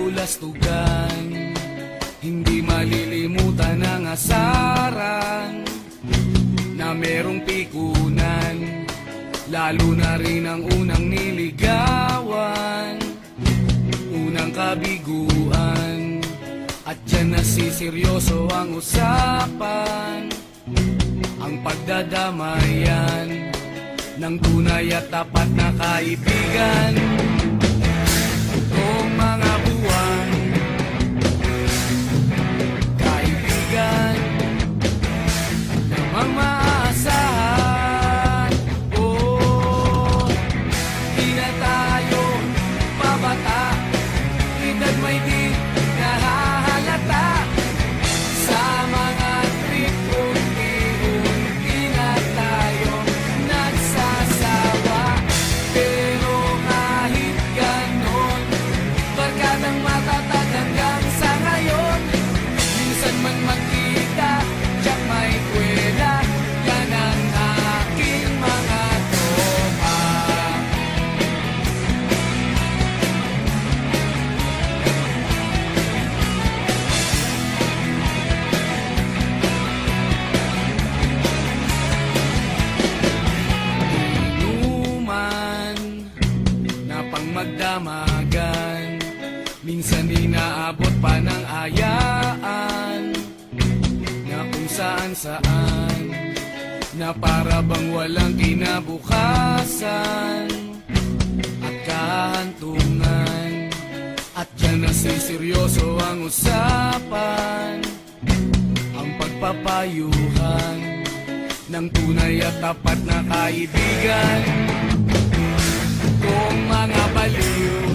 bulastugan, hindi malilimutan ang asaran na merong pikunan, lalo na rin ang unang niligawan, unang kabiguan. At dyan nasiseryoso ang usapan, ang pagdadamayan ng tunay at tapat na kaibigan. Noong mga buwan, kaibigan namang maaasahan. Oh, di na tayo babata, edad may di nahahalata. Sa mga trip, unti-unti na tayo nagsasawa. Pero kahit ganon, barkadang matatag hanggang sa ngayon. Minsan man magkita, tiyak may kwela, yan ang aking mga tropa. Inuman na pang magdamagan, minsan inaabot pa ng ayaan, na kung saan-saan, na para bang walang kinabukasan at kahantungan. At dyan nasiseryoso ang usapan, ang pagpapayuhan ng tunay at tapat na kaibigan. Kung mga baliw